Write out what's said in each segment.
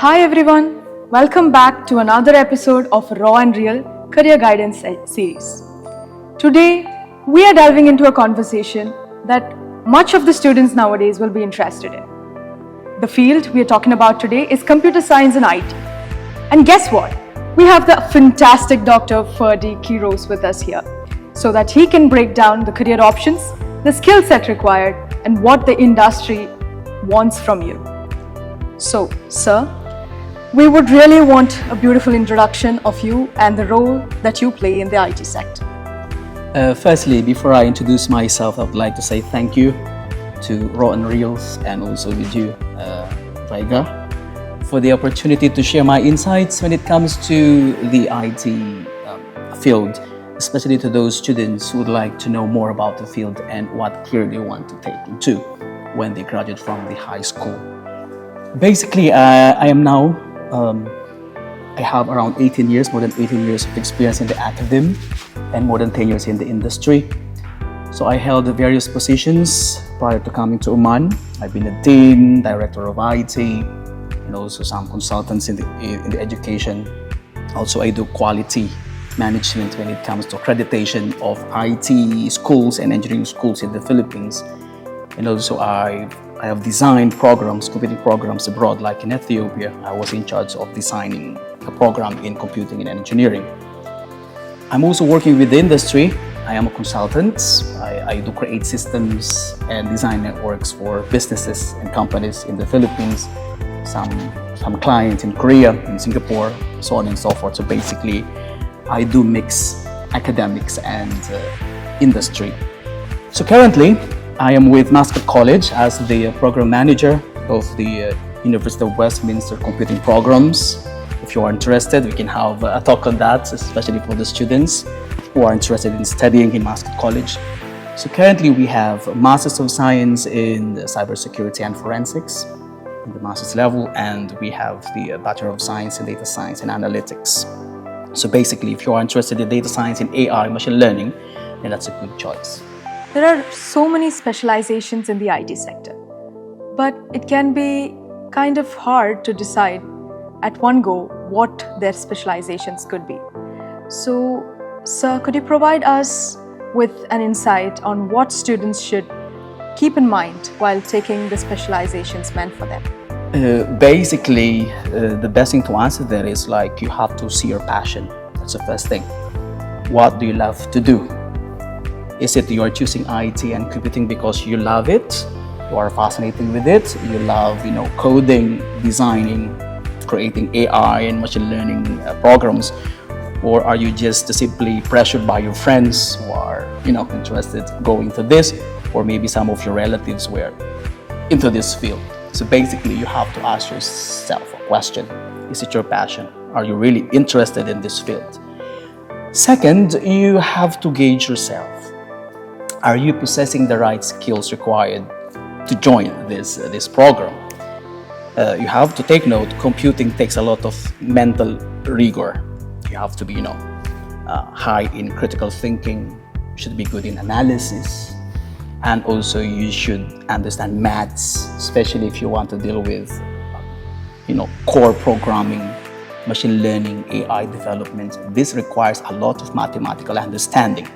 Hi everyone, welcome back to another episode of Raw and Real Career Guidance series. Today, we are delving into a conversation that much of the students nowadays will be interested in. The field we are talking about today is computer science and IT. And guess what? We have the fantastic Dr. Ferddie Quioroz with us here so that he can break down the career options, the skill set required, and what the industry wants from you. So, sir, we would really want a beautiful introduction of you and the role that you play in the IT sector. Firstly, before I introduce myself, I would like to say thank you to Raw and Reels and also with you, Vaiga, for the opportunity to share my insights when it comes to the IT field, especially to those students who would like to know more about the field and what career they want to take into when they graduate from the high school. Basically, I am now, I have around 18 years, more than 18 years of experience in the academy and more than 10 years in the industry. So I held various positions prior to coming to Oman. I've been a dean, director of IT, and also some consultants in the education. Also, I do quality management when it comes to accreditation of IT schools and engineering schools in the Philippines. And also I have designed programs, computing programs abroad, like in Ethiopia. I was in charge of designing a program in computing and engineering. I'm also working with the industry. I am a consultant. I do create systems and design networks for businesses and companies in the Philippines, some clients in Korea, in Singapore, so on and so forth. So basically, I do mix academics and industry. So currently, I am with Mascot College as the program manager of the University of Westminster Computing Programs. If you are interested, we can have a talk on that, especially for the students who are interested in studying in Mascot College. So currently we have a Masters of Science in Cybersecurity and Forensics in the master's level, and we have the Bachelor of Science in Data Science and Analytics. So basically, if you are interested in data science and AI, machine learning, then that's a good choice. There are so many specializations in the IT sector, but it can be kind of hard to decide at one go what their specializations could be. So, sir, could you provide us with an insight on what students should keep in mind while taking the specializations meant for them? Basically, the best thing to answer there is like you have to see your passion. That's the first thing. What do you love to do? Is it you are choosing IT and computing because you love it, you are fascinated with it, you love coding, designing, creating AI and machine learning programs, or are you just simply pressured by your friends who are interested going to this, or maybe some of your relatives were into this field? So basically, you have to ask yourself a question: is it your passion? Are you really interested in this field? Second, you have to gauge yourself. Are you possessing the right skills required to join this program? You have to take note, computing takes a lot of mental rigor. You have to be, high in critical thinking, you should be good in analysis, and also you should understand maths, especially if you want to deal with, core programming, machine learning, AI development. This requires a lot of mathematical understanding.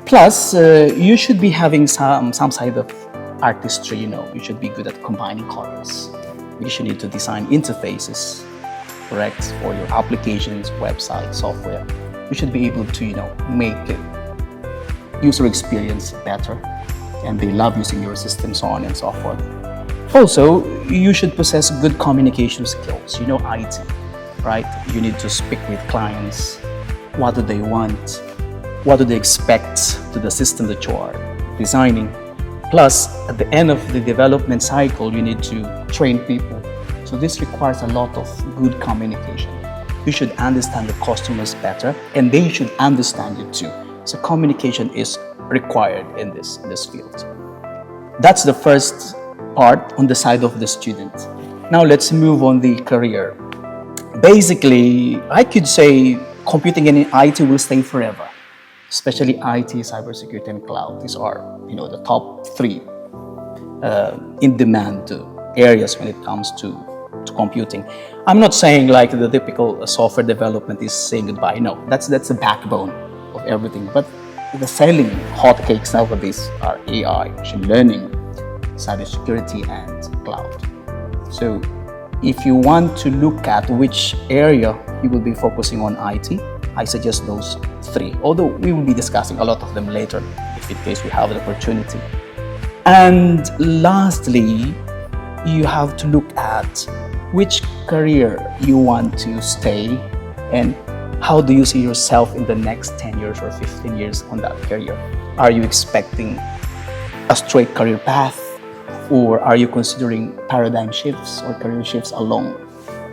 Plus, you should be having some side of artistry, you should be good at combining colors. You should need to design interfaces, correct, for your applications, website, software. You should be able to, make user experience better, and they love using your system, so on and so forth. Also, you should possess good communication skills, IT, right? You need to speak with clients. What do they want? What do they expect to the system that you are designing? Plus, at the end of the development cycle, you need to train people. So this requires a lot of good communication. You should understand the customers better, and they should understand you too. So communication is required in this field. That's the first part on the side of the student. Now let's move on the career. Basically, I could say computing and IT will stay forever. Especially IT, cybersecurity, and cloud. These are, the top three in demand areas when it comes to to computing. I'm not saying like the typical software development is saying goodbye. No, that's the backbone of everything. But the selling hotcakes nowadays are AI, machine learning, cybersecurity, and cloud. So if you want to look at which area you will be focusing on IT, I suggest those three, although we will be discussing a lot of them later if in case we have the opportunity. And lastly, you have to look at which career you want to stay and how do you see yourself in the next 10 years or 15 years on that career. Are you expecting a straight career path, or are you considering paradigm shifts or career shifts along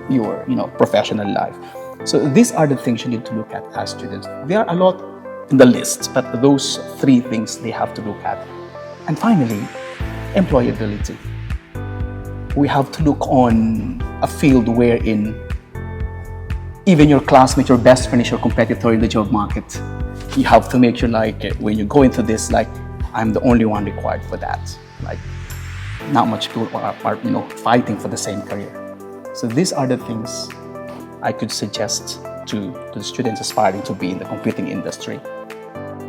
your professional life? So these are the things you need to look at as students. There are a lot in the list, but those three things they have to look at. And finally, employability. We have to look on a field wherein even your classmate, your best friend is your competitor in the job market. You have to make sure like when you go into this, like I'm the only one required for that. Like not much people are fighting for the same career. So these are the things I could suggest to the students aspiring to be in the computing industry.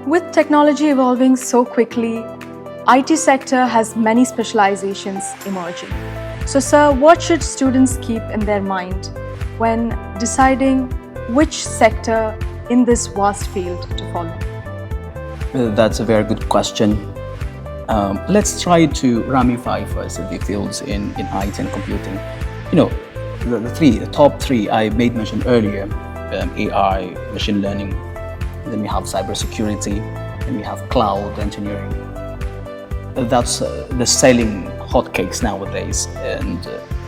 With technology evolving so quickly, IT sector has many specializations emerging. So sir, what should students keep in their mind when deciding which sector in this vast field to follow? That's a very good question. Let's try to ramify first the fields in IT and computing. The top three I made mention earlier, AI, machine learning, then we have cybersecurity, and we have cloud engineering. That's the selling hotcakes nowadays. And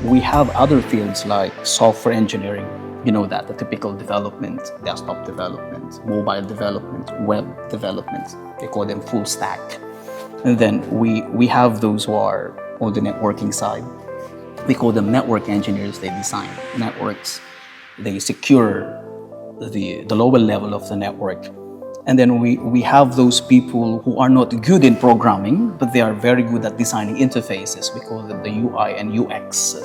we have other fields like software engineering, the typical development, desktop development, mobile development, web development. They call them full stack. And then we have those who are on the networking side. We call them network engineers. They design networks. They secure the lower level of the network. And then we have those people who are not good in programming, but they are very good at designing interfaces. We call them the UI and UX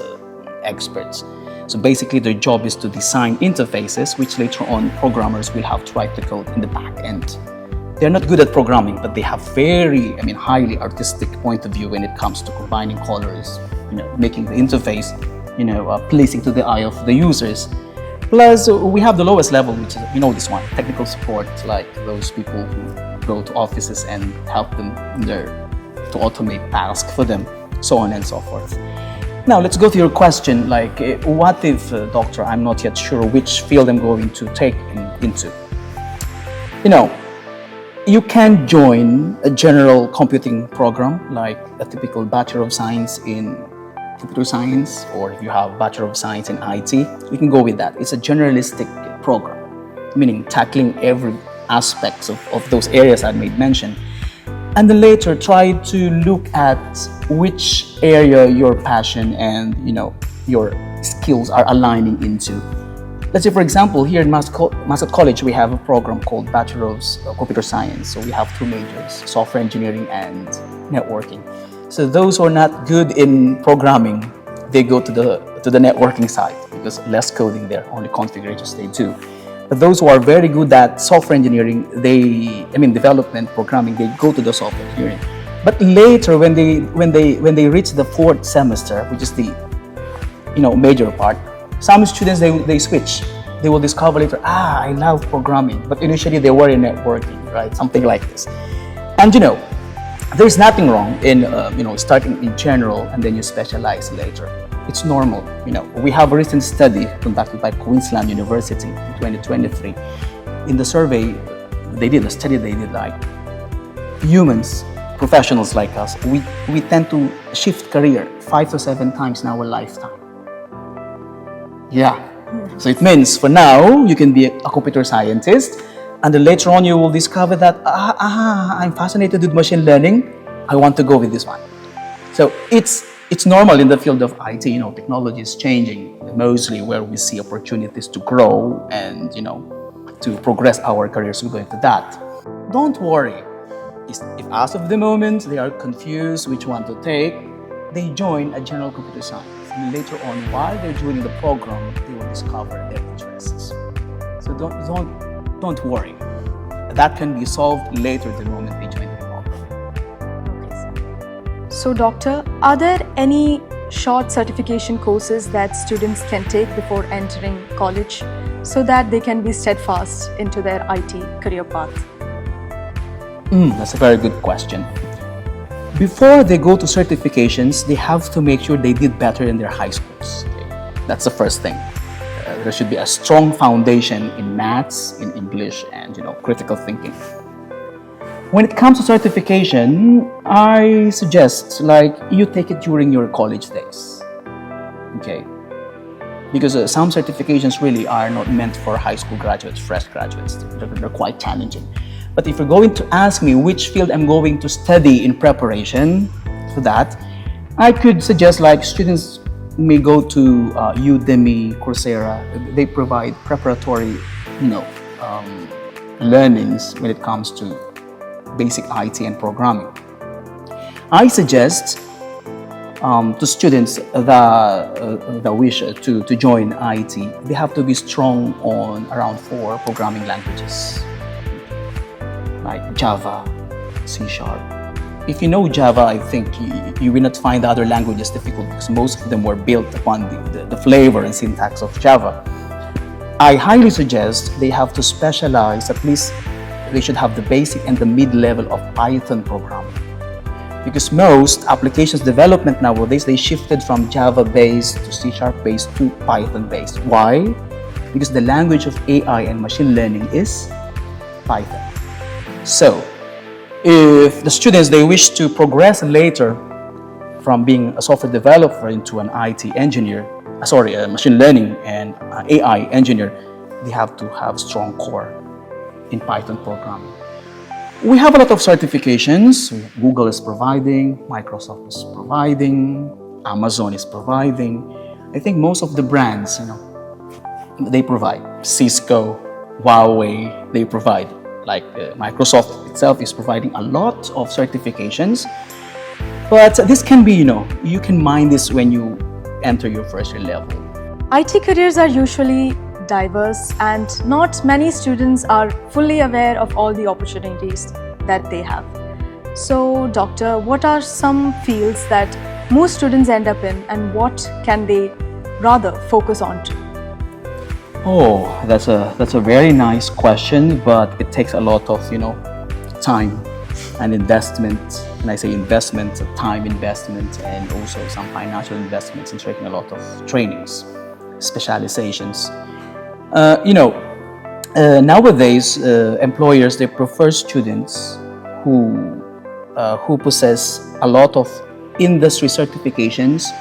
experts. So basically their job is to design interfaces, which later on programmers will have to write the code in the back end. They're not good at programming, but they have highly artistic point of view when it comes to combining colors, making the interface, pleasing to the eye of the users. Plus, we have the lowest level, which is, this one, technical support, like those people who go to offices and help them there to automate tasks for them, so on and so forth. Now, let's go to your question, like, what if, doctor, I'm not yet sure which field I'm going to take into? You can join a general computing program, like a typical Bachelor of Science in Computer Science, or if you have Bachelor of Science in IT, you can go with that. It's a generalistic program, meaning tackling every aspect of those areas I made mention. And then later try to look at which area your passion and your skills are aligning into. Let's say, for example, here in Mascot College, we have a program called Bachelor of Computer Science. So we have two majors, software engineering and networking. So those who are not good in programming, they go to the networking side because less coding there, only configurations they do. But those who are very good at software engineering, development, programming, they go to the software engineering. But later, when they reach the fourth semester, which is the major part, some students they switch. They will discover later, I love programming, but initially they were in networking, right? Something like this. And there's nothing wrong in starting in general and then you specialize later. It's normal. We have a recent study conducted by Queensland University in 2023. In the survey, they did like humans, professionals like us, we tend to shift career 5 to 7 times in our lifetime. Yeah. So it means for now, you can be a computer scientist, and then later on you will discover that, I'm fascinated with machine learning. I want to go with this one. So it's normal in the field of IT. Technology is changing, mostly where we see opportunities to grow and, to progress our careers. We're going to that. Don't worry. If as of the moment they are confused which one to take, they join a general computer science. later on, while they're joining the program, they will discover their interests. So don't worry. That can be solved later the moment they join the program. Okay, sir. So, doctor, are there any short certification courses that students can take before entering college so that they can be steadfast into their IT career path? That's a very good question. Before they go to certifications, they have to make sure they did better in their high schools. Okay? That's the first thing. There should be a strong foundation in maths, in English, and critical thinking. When it comes to certification, I suggest you take it during your college days. Okay? Because some certifications really are not meant for high school graduates, fresh graduates. They're quite challenging. But if you're going to ask me which field I'm going to study in preparation for that, I could suggest students may go to Udemy, Coursera. They provide preparatory, learnings when it comes to basic IT and programming. I suggest to students that wish to join IT, they have to be strong on around 4 programming languages, like Java, C#. If you know Java, I think you will not find the other languages difficult because most of them were built upon the flavor and syntax of Java. I highly suggest they have to specialize, at least they should have the basic and the mid-level of Python programming. Because most applications development nowadays, they shifted from Java-based to C#-based to Python-based. Why? Because the language of AI and machine learning is Python. So, if the students, they wish to progress later from being a software developer into an IT engineer, a machine learning and AI engineer, they have to have strong core in Python programming. We have a lot of certifications. Google is providing, Microsoft is providing, Amazon is providing. I think most of the brands, they provide. Cisco, Huawei, they provide. Microsoft itself is providing a lot of certifications. But this can be, you can mind this when you enter your first year level. IT careers are usually diverse and not many students are fully aware of all the opportunities that they have. So, doctor, what are some fields that most students end up in and what can they rather focus on to? Oh, that's a very nice question, but it takes a lot of, time and investment. And I say investment, time investment, and also some financial investments in taking a lot of trainings, specializations. Nowadays, employers, they prefer students who possess a lot of industry certifications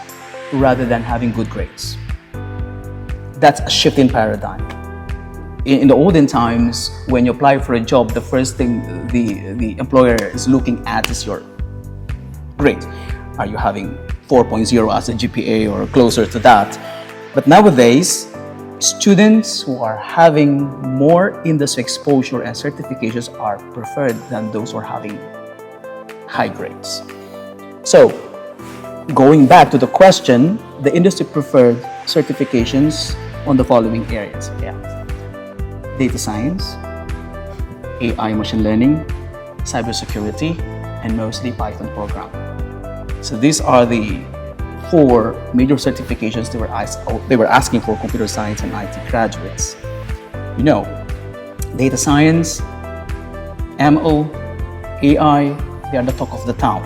rather than having good grades. That's a shift in paradigm. In the olden times, when you apply for a job, the first thing the employer is looking at is your grade. Are you having 4.0 as a GPA or closer to that? But nowadays, students who are having more industry exposure and certifications are preferred than those who are having high grades. So, going back to the question, the industry preferred certifications on the following areas. Data science, AI machine learning, cybersecurity, and mostly Python programming. So these are the 4 major certifications they were asking for computer science and IT graduates. Data science, ML, AI, they are the talk of the town.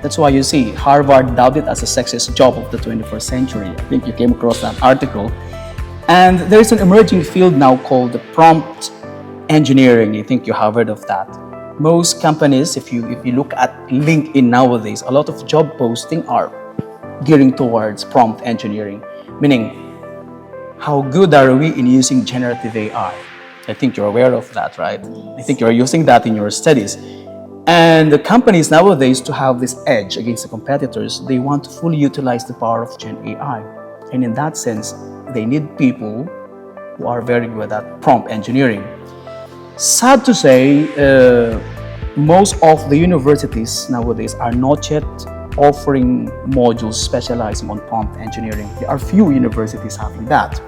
That's why you see Harvard dubbed it as the sexiest job of the 21st century. I think you came across that article. And there's an emerging field now called the prompt engineering. I think you have heard of that. Most companies, if you look at LinkedIn nowadays, a lot of job posting are gearing towards prompt engineering, meaning how good are we in using generative AI? I think you're aware of that, right? I think you're using that in your studies. And the companies nowadays, to have this edge against the competitors, they want to fully utilize the power of Gen AI. And in that sense, they need people who are very good at prompt engineering. Sad to say, most of the universities nowadays are not yet offering modules specializing on pump engineering. There are few universities having that.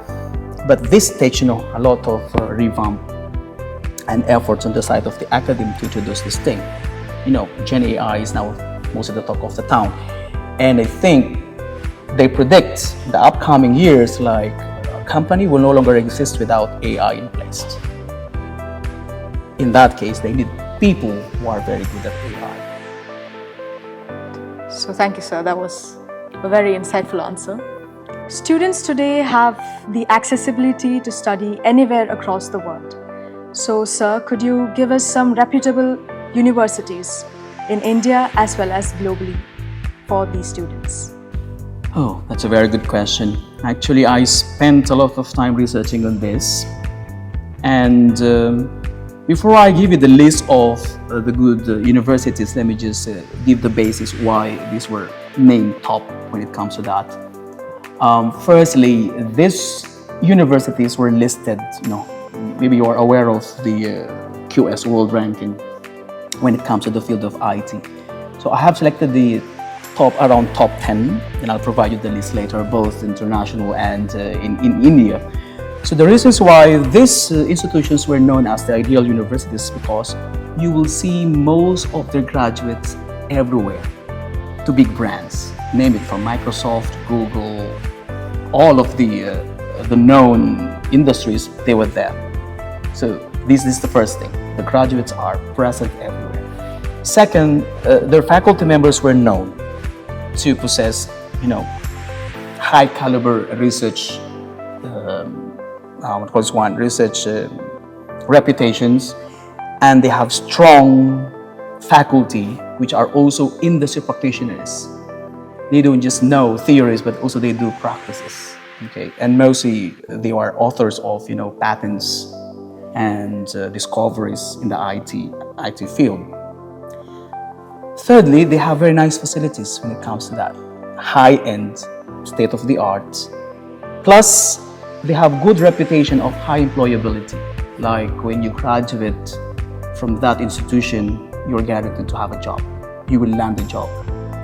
But this takes, a lot of revamp and efforts on the side of the academy to introduce this thing. Gen AI is now most of the talk of the town. And I think they predict the upcoming years, like a company will no longer exist without AI in place. In that case, they need people who are very good at AI. So thank you, sir. That was a very insightful answer. Students today have the accessibility to study anywhere across the world. So, sir, could you give us some reputable universities in India as well as globally for these students? Oh, that's a very good question. Actually, I spent a lot of time researching on this. And before I give you the list of the good universities, let me just give the basis why these were named top when it comes to that. Firstly, these universities were listed, maybe you are aware of the QS World Ranking when it comes to the field of IT. So I have selected the around top 10, and I'll provide you the list later, both international and in India. So the reasons why these institutions were known as the ideal universities, because you will see most of their graduates everywhere, to big brands, name it, from Microsoft, Google, all of the known industries, they were there. So this is the first thing. The graduates are present everywhere. Second, their faculty members were known to possess, high caliber research, research reputations, and they have strong faculty which are also industry practitioners. They don't just know theories, but also they do practices. Okay, and mostly they are authors of patents and discoveries in the IT field. Thirdly, they have very nice facilities when it comes to that. High-end, state-of-the-art. Plus, they have good reputation of high employability. Like when you graduate from that institution, you're guaranteed to have a job. You will land a job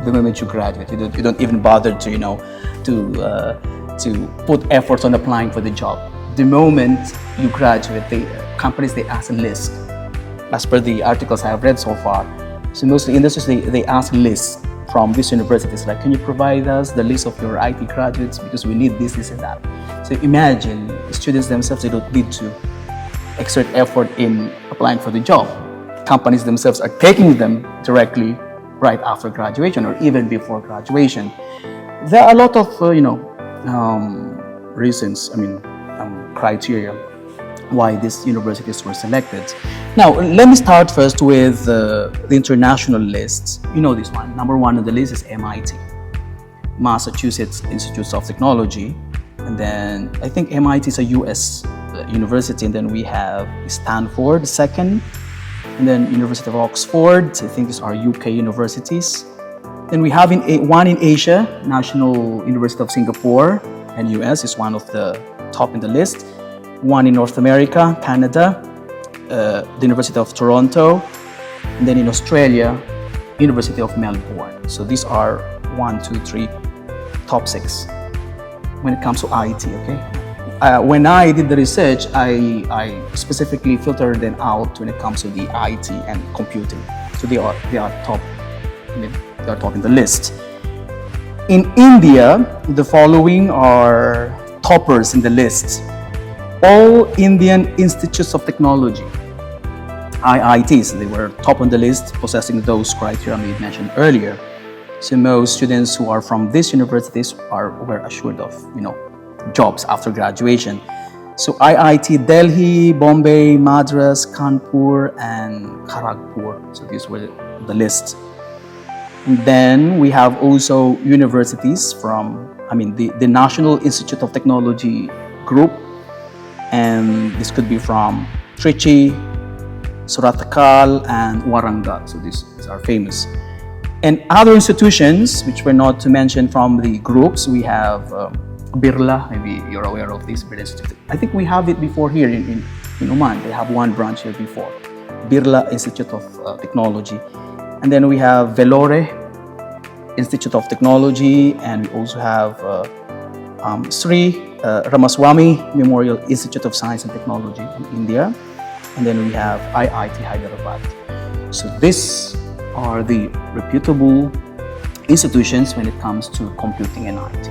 the moment you graduate. You don't even bother to put efforts on applying for the job. The moment you graduate, companies ask a list. As per the articles I have read so far, so mostly industries they ask lists from these universities, like, can you provide us the list of your IT graduates because we need this and that. So imagine students themselves, they don't need to exert effort in applying for the job. Companies themselves are taking them directly right after graduation or even before graduation. There are a lot of reasons, criteria why these universities were selected. Now, let me start first with the international lists. You know this one. Number one on the list is MIT, Massachusetts Institute of Technology. And then I think MIT is a US university. And then we have Stanford, second. And then University of Oxford. I think these are UK universities. Then we have one in Asia, National University of Singapore, and US is one of the top in the list. One in North America, Canada, the University of Toronto, and then in Australia, University of Melbourne. So these are 1, 2, 3, top 6 when it comes to IT, okay? When I did the research, I specifically filtered them out when it comes to the IT and computing. So they are top. They are top in the list. In India, the following are toppers in the list. All Indian Institutes of Technology, IITs, they were top on the list, possessing those criteria we mentioned earlier. So most students who are from these universities were assured of, jobs after graduation. So IIT Delhi, Bombay, Madras, Kanpur, and Kharagpur. So these were the list. And then we have also universities from, the National Institute of Technology group. And this could be from Trichy, Surathkal, and Warangal. So these are famous. And other institutions, which were not to mention from the groups, we have Birla, maybe you're aware of this, Birla Institute. I think we have it before here in Oman. They have one branch here before. Birla Institute of Technology. And then we have Vellore, Institute of Technology, and we also have Sri Ramaswamy Memorial Institute of Science and Technology in India, and then we have IIT Hyderabad. So these are the reputable institutions when it comes to computing and IT.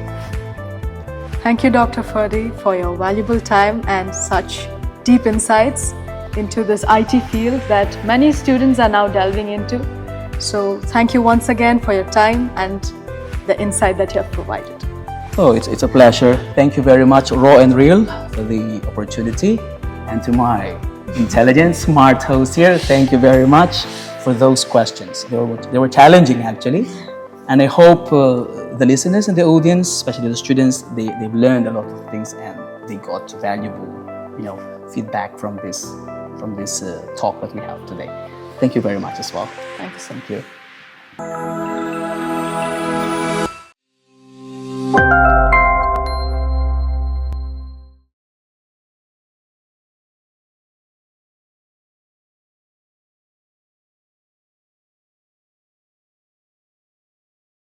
Thank you, Dr. Ferddie, for your valuable time and such deep insights into this IT field that many students are now delving into. So thank you once again for your time and the insight that you have provided. Oh, it's a pleasure. Thank you very much, Raw and Real, for the opportunity. And to my intelligent, smart host here, thank you very much for those questions. They were challenging, actually. And I hope the listeners and the audience, especially the students, they've learned a lot of things and they got valuable, feedback from this talk that we have today. Thank you very much as well. Thank you so much. Thank you.